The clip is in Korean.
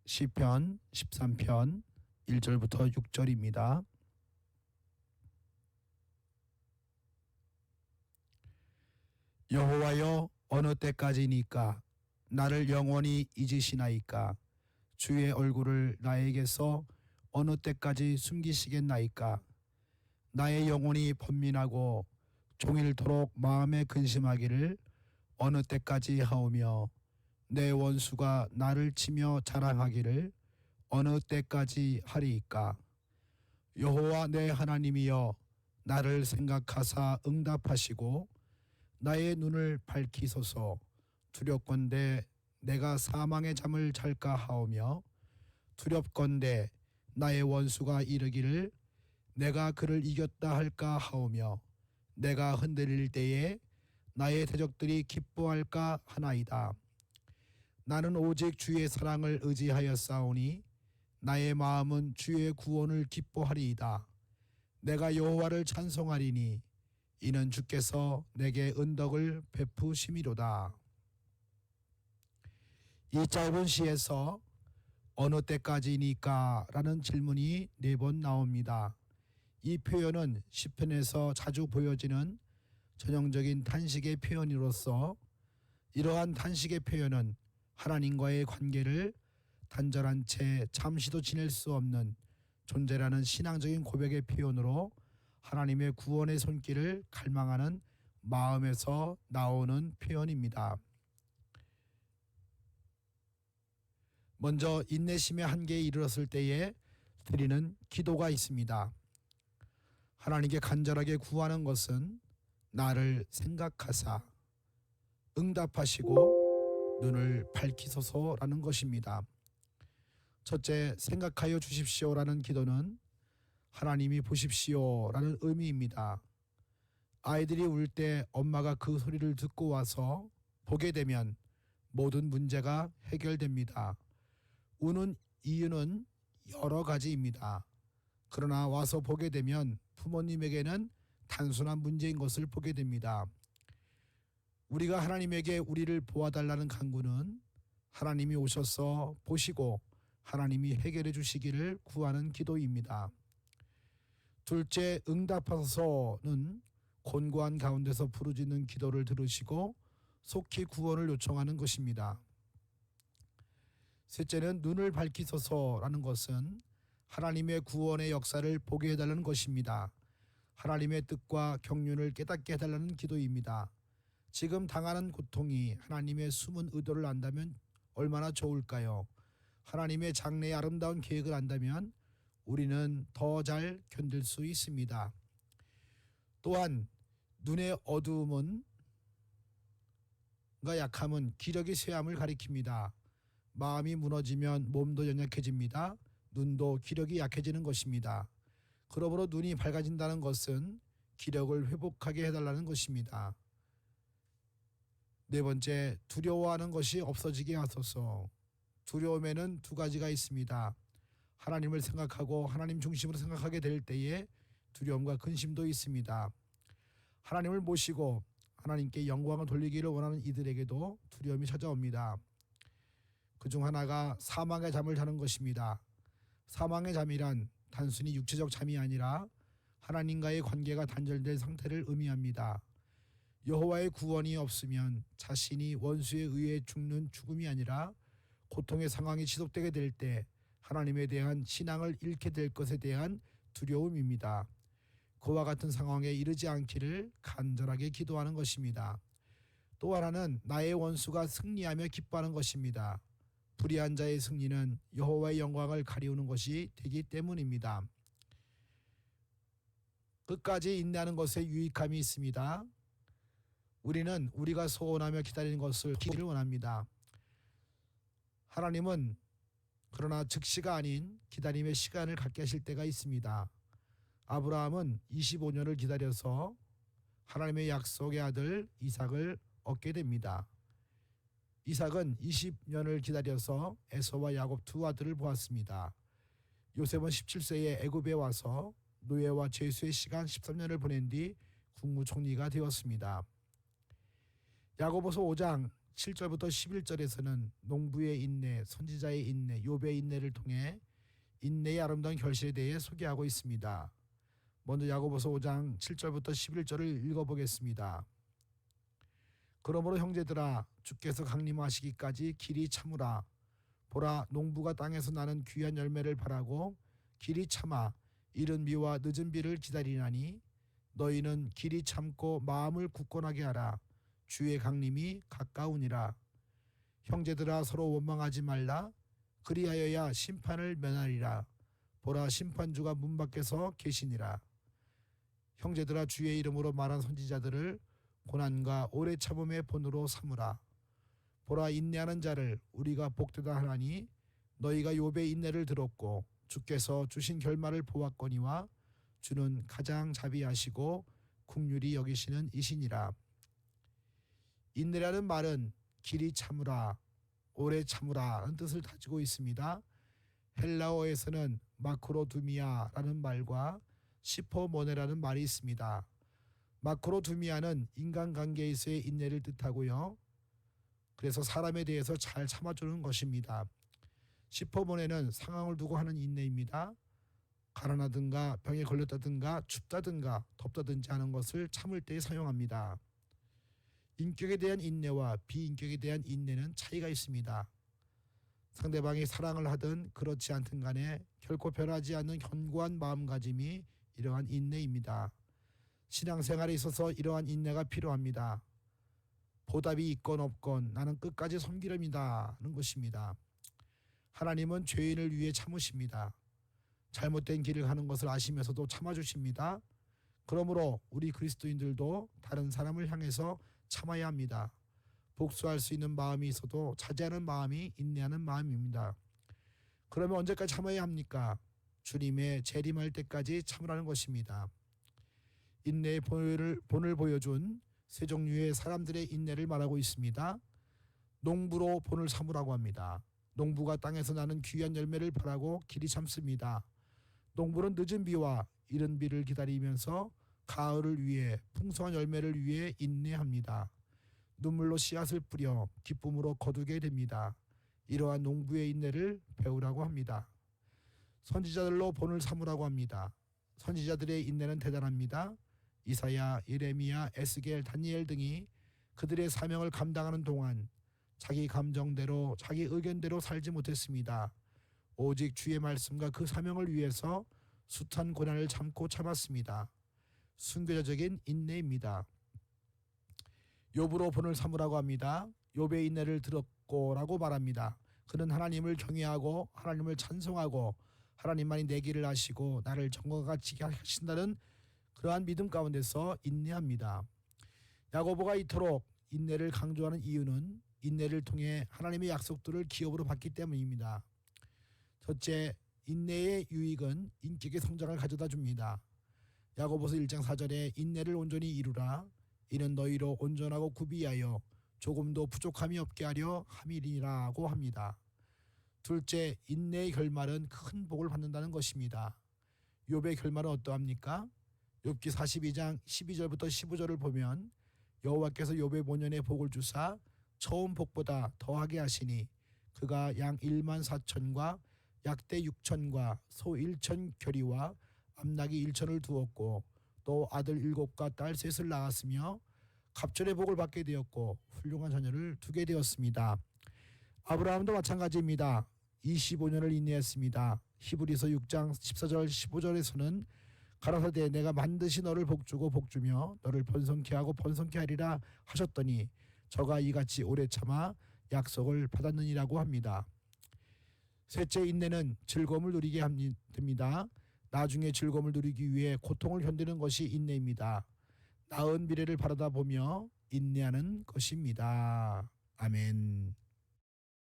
시편 13편 1절부터 6절입니다. 여호와여, 어느 때까지니까 나를 영원히 잊으시나이까? 주의 얼굴을 나에게서 어느 때까지 숨기시겠나이까? 나의 영혼이 번민하고 종일토록 마음에 근심하기를 어느 때까지 하오며, 내 원수가 나를 치며 자랑하기를 어느 때까지 하리이까? 여호와 내 하나님이여, 나를 생각하사 응답하시고 나의 눈을 밝히소서. 두렵건대 내가 사망의 잠을 잘까 하오며, 두렵건대 나의 원수가 이르기를 내가 그를 이겼다 할까 하오며, 내가 흔들릴 때에 나의 대적들이 기뻐할까 하나이다. 나는 오직 주의 사랑을 의지하여 싸우니 나의 마음은 주의 구원을 기뻐하리이다. 내가 여호와를 찬송하리니 이는 주께서 내게 은덕을 베푸심이로다. 이 짧은 시에서 어느 때까지니까 라는 질문이 4번 나옵니다. 이 표현은 시편에서 자주 보여지는 전형적인 탄식의 표현으로서, 이러한 탄식의 표현은 하나님과의 관계를 단절한 채 잠시도 지낼 수 없는 존재라는 신앙적인 고백의 표현으로 하나님의 구원의 손길을 갈망하는 마음에서 나오는 표현입니다. 먼저 인내심의 한계에 이르렀을 때에 드리는 기도가 있습니다. 하나님께 간절하게 구하는 것은 나를 생각하사 응답하시고 눈을 밝히소서라는 것입니다. 첫째, 생각하여 주십시오라는 기도는 하나님이 보십시오라는 의미입니다. 아이들이 울 때 엄마가 그 소리를 듣고 와서 보게 되면 모든 문제가 해결됩니다. 우는 이유는 여러 가지입니다. 그러나 와서 보게 되면 부모님에게는 단순한 문제인 것을 보게 됩니다. 우리가 하나님에게 우리를 보아달라는 간구는 하나님이 오셔서 보시고 하나님이 해결해 주시기를 구하는 기도입니다. 둘째, 응답하소서는 곤고한 가운데서 부르짖는 기도를 들으시고 속히 구원을 요청하는 것입니다. 셋째는 눈을 밝히소서라는 것은 하나님의 구원의 역사를 보게 해달라는 것입니다. 하나님의 뜻과 경륜을 깨닫게 해달라는 기도입니다. 지금 당하는 고통이 하나님의 숨은 의도를 안다면 얼마나 좋을까요? 하나님의 장래의 아름다운 계획을 안다면 우리는 더 잘 견딜 수 있습니다. 또한 눈의 어두움과 약함은 기력의 쇠함을 가리킵니다. 마음이 무너지면 몸도 연약해집니다. 눈도 기력이 약해지는 것입니다. 그러므로 눈이 밝아진다는 것은 기력을 회복하게 해달라는 것입니다. 네 번째, 두려워하는 것이 없어지게 하소서. 두려움에는 두 가지가 있습니다. 하나님을 생각하고 하나님 중심으로 생각하게 될 때에 두려움과 근심도 있습니다. 하나님을 모시고 하나님께 영광을 돌리기를 원하는 이들에게도 두려움이 찾아옵니다. 그중 하나가 사망의 잠을 자는 것입니다. 사망의 잠이란 단순히 육체적 잠이 아니라 하나님과의 관계가 단절된 상태를 의미합니다. 여호와의 구원이 없으면 자신이 원수에 의해 죽는 죽음이 아니라 고통의 상황이 지속되게 될 때 하나님에 대한 신앙을 잃게 될 것에 대한 두려움입니다. 그와 같은 상황에 이르지 않기를 간절하게 기도하는 것입니다. 또 하나는 나의 원수가 승리하며 기뻐하는 것입니다. 불의한 자의 승리는 여호와의 영광을 가리우는 것이 되기 때문입니다. 끝까지 인내하는 것에 유익함이 있습니다. 우리는 우리가 소원하며 기다리는 것을 기를 원합니다. 하나님은 그러나 즉시가 아닌 기다림의 시간을 갖게 하실 때가 있습니다. 아브라함은 25년을 기다려서 하나님의 약속의 아들 이삭을 얻게 됩니다. 이삭은 20년을 기다려서 에서와 야곱 두 아들을 보았습니다. 요셉은 17세에 애굽에 와서 노예와 죄수의 시간 13년을 보낸 뒤 국무총리가 되었습니다. 야고보서 5장 7절부터 11절에서는 농부의 인내, 선지자의 인내, 욥의 인내를 통해 인내의 아름다운 결실에 대해 소개하고 있습니다. 먼저 야고보서 5장 7절부터 11절을 읽어보겠습니다. 그러므로 형제들아, 주께서 강림하시기까지 길이 참으라. 보라, 농부가 땅에서 나는 귀한 열매를 바라고 길이 참아 이른 비와 늦은 비를 기다리나니 너희는 길이 참고 마음을 굳건하게 하라. 주의 강림이 가까우니라. 형제들아, 서로 원망하지 말라. 그리하여야 심판을 면하리라. 보라, 심판주가 문 밖에서 계시니라. 형제들아, 주의 이름으로 말한 선지자들을 고난과 오래 참음의 본으로 삼으라. 보라, 인내하는 자를 우리가 복되다 하나니 너희가 욥의 인내를 들었고 주께서 주신 결말을 보았거니와 주는 가장 자비하시고 긍휼히 여기시는 이시니라. 인내라는 말은 길이 참으라, 오래 참으라는 뜻을 가지고 있습니다. 헬라어에서는 마크로두미아라는 말과 시포모네라는 말이 있습니다. 마크로두미아는 인간관계에서의 인내를 뜻하고요. 그래서 사람에 대해서 잘 참아주는 것입니다. 시포모네는 상황을 두고 하는 인내입니다. 가난하든가 병에 걸렸다든가 춥다든가 덥다든지 하는 것을 참을 때 사용합니다. 인격에 대한 인내와 비인격에 대한 인내는 차이가 있습니다. 상대방이 사랑을 하든 그렇지 않든 간에 결코 변하지 않는 견고한 마음가짐이 이러한 인내입니다. 신앙생활에 있어서 이러한 인내가 필요합니다. 보답이 있건 없건 나는 끝까지 섬기렵니다는 것입니다. 하나님은 죄인을 위해 참으십니다. 잘못된 길을 가는 것을 아시면서도 참아주십니다. 그러므로 우리 그리스도인들도 다른 사람을 향해서 참아야 합니다. 복수할 수 있는 마음이 있어도 자제하는 마음이 인내하는 마음입니다. 그러면 언제까지 참아야 합니까? 주님의 재림할 때까지 참으라는 것입니다. 인내의 본을 보여준 세 종류의 사람들의 인내를 말하고 있습니다. 농부로 본을 삼으라고 합니다. 농부가 땅에서 나는 귀한 열매를 바라고 길이 참습니다. 농부는 늦은 비와 이른 비를 기다리면서 가을을 위해 풍성한 열매를 위해 인내합니다. 눈물로 씨앗을 뿌려 기쁨으로 거두게 됩니다. 이러한 농부의 인내를 배우라고 합니다. 선지자들로 본을 삼으라고 합니다. 선지자들의 인내는 대단합니다. 이사야, 예레미야, 에스겔, 다니엘 등이 그들의 사명을 감당하는 동안 자기 감정대로 자기 의견대로 살지 못했습니다. 오직 주의 말씀과 그 사명을 위해서 숱한 고난을 참고 참았습니다. 순교자적인 인내입니다. 욥으로 본을 삼으라고 합니다. 욥의 인내를 들었고라고 말합니다. 그는 하나님을 경외하고 하나님을 찬송하고 하나님만이 내 길을 아시고 나를 정거같이 하신다는 그러한 믿음 가운데서 인내합니다. 야고보가 이토록 인내를 강조하는 이유는 인내를 통해 하나님의 약속들을 기업으로 받기 때문입니다. 첫째, 인내의 유익은 인격의 성장을 가져다 줍니다. 야고보서 1장 4절에 인내를 온전히 이루라. 이는 너희로 온전하고 구비하여 조금도 부족함이 없게 하려 함이니라고 합니다. 둘째, 인내의 결말은 큰 복을 받는다는 것입니다. 욥의 결말은 어떠합니까? 욥기 42장 12절부터 15절을 보면 여호와께서 욥의 모년에 복을 주사 처음 복보다 더하게 하시니 그가 양 1만 4천과 약대 6천과 소 1천 겨리와 암나귀 1천을 두었고 또 아들 7과 딸 3을 낳았으며 갑절의 복을 받게 되었고 훌륭한 자녀를 두게 되었습니다. 아브라함도 마찬가지입니다. 25년을 인내했습니다. 히브리서 6장 14절 15절에서는 가라사대 내가 반드시 너를 복주고 복주며 너를 번성케 하고 번성케 하리라 하셨더니 저가 이같이 오래 참아 약속을 받았느니라고 합니다. 셋째, 인내는 즐거움을 누리게 됩니다. 나중에 즐거움을 누리기 위해 고통을 견디는 것이 인내입니다. 나은 미래를 바라다 보며 인내하는 것입니다. 아멘.